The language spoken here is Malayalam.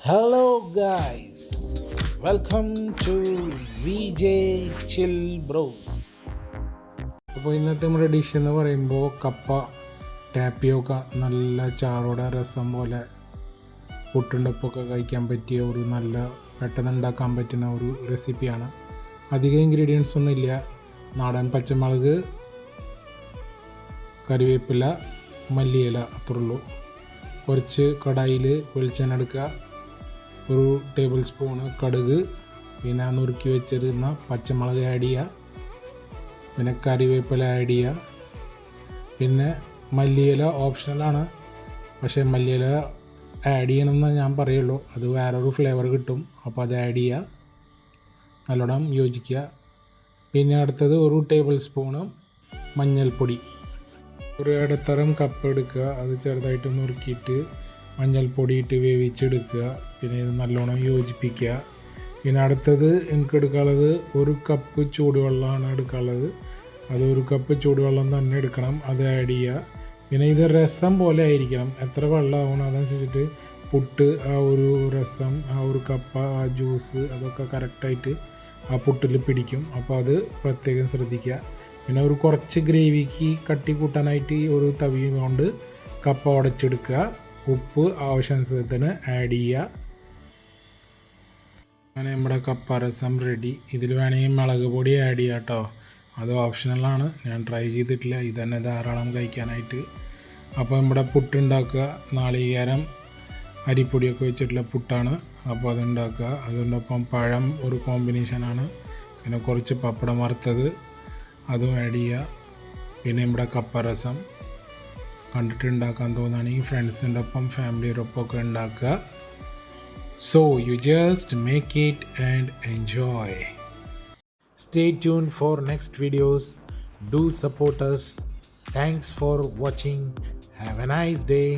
Hello guys, welcome to VJ Chill Bros. അപ്പോൾ ഇന്നത്തെ നമ്മുടെ ഡിഷ് എന്ന് പറയുമ്പോൾ കപ്പ ടാപ്പിയൊക്കെ നല്ല ചാറോടെ രസം പോലെ പുട്ടുണ്ടപ്പൊക്കെ കഴിക്കാൻ പറ്റിയ ഒരു നല്ല പെട്ടെന്ന് ഉണ്ടാക്കാൻ പറ്റുന്ന ഒരു റെസിപ്പിയാണ്. അധികം ഇൻഗ്രീഡിയൻസ് ഒന്നുമില്ല. നാടൻ പച്ചമുളക്, കറിവേപ്പില, മല്ലിയില, അത്രയുള്ളൂ. കുറച്ച് കടായിൽ വെളിച്ചെണ്ണ എടുക്കുക, ഒരു ടേബിൾ സ്പൂണ് കടുക്, പിന്നെ നുറുക്കി വെച്ചിരുന്ന പച്ചമുളക് ആഡ് ചെയ്യുക, പിന്നെ കറിവേപ്പില ആഡ് ചെയ്യുക, പിന്നെ മല്ലിയില ഓപ്ഷണലാണ്. പക്ഷേ മല്ലിയില ആഡ് ചെയ്യണമെന്ന് ഞാൻ പറയുള്ളൂ, അത് വേറൊരു ഫ്ലേവർ കിട്ടും. അപ്പോൾ അത് ആഡ് ചെയ്യുക, നല്ലോണം യോജിക്കുക. പിന്നെ അടുത്തത് ഒരു ടേബിൾ സ്പൂണ് മഞ്ഞൾപ്പൊടി. ഒരു ഇടത്തരം കപ്പ് എടുക്കുക, അത് ചെറുതായിട്ട് നുറുക്കിയിട്ട് മഞ്ഞൾപ്പൊടി ഇട്ട് വേവിച്ചെടുക്കുക. പിന്നെ ഇത് നല്ലോണം യോജിപ്പിക്കുക. പിന്നെ അടുത്തത് എനിക്ക് എടുക്കാനുള്ളത് ഒരു കപ്പ് ചൂടുവെള്ളമാണ് എടുക്കാനുള്ളത്. അത് ഒരു കപ്പ് ചൂടുവെള്ളം തന്നെ എടുക്കണം, അത് ആഡ് ചെയ്യുക. പിന്നെ ഇത് രസം പോലെ ആയിരിക്കണം, എത്ര വെള്ളമാവണം അതനുസരിച്ചിട്ട് പുട്ട് ആ ഒരു രസം, ആ ഒരു കപ്പ, ആ ജ്യൂസ് അതൊക്കെ കറക്റ്റായിട്ട് ആ പുട്ടിൽ പിടിക്കും. അപ്പോൾ അത് പ്രത്യേകം ശ്രദ്ധിക്കുക. പിന്നെ ഒരു കുറച്ച് ഗ്രേവിക്ക് കട്ടി കൂട്ടാനായിട്ട് ഒരു തവി കൊണ്ട് കപ്പ ഉടച്ചെടുക്കുക. ഉപ്പ് ആവശ്യാനുസരണത്തിന് ആഡ് ചെയ്യുക. അങ്ങനെ നമ്മുടെ കപ്പ രസം റെഡി. ഇതിൽ വേണമെങ്കിൽ മുളക് പൊടി ആഡ് ചെയ്യുക കേട്ടോ, അത് ഓപ്ഷണലാണ്, ഞാൻ ട്രൈ ചെയ്തിട്ടില്ല. ഇത് തന്നെ ധാരാളം കഴിക്കാനായിട്ട്. അപ്പോൾ നമ്മുടെ പുട്ടുണ്ടാക്കുക, നാളികേരം അരിപ്പൊടിയൊക്കെ വെച്ചിട്ടുള്ള പുട്ടാണ്. അപ്പോൾ അതുണ്ടാക്കുക. അതിനൊപ്പം പഴം ഒരു കോമ്പിനേഷനാണ്. പിന്നെ കുറച്ച് പപ്പടം വറുത്തത് അതും ആഡ് ചെയ്യുക. പിന്നെ നമ്മുടെ കപ്പ രസം കണ്ടിട്ട് ഉണ്ടാക്കാൻ തോന്നുകയാണെങ്കിൽ ഫ്രണ്ട്സിൻ്റെ ഒപ്പം ഫാമിലിയുടെ ഒപ്പമൊക്കെ ഉണ്ടാക്കുക. So you just make it and enjoy. Stay tuned for next videos. Do support us. Thanks for watching. Have a nice day.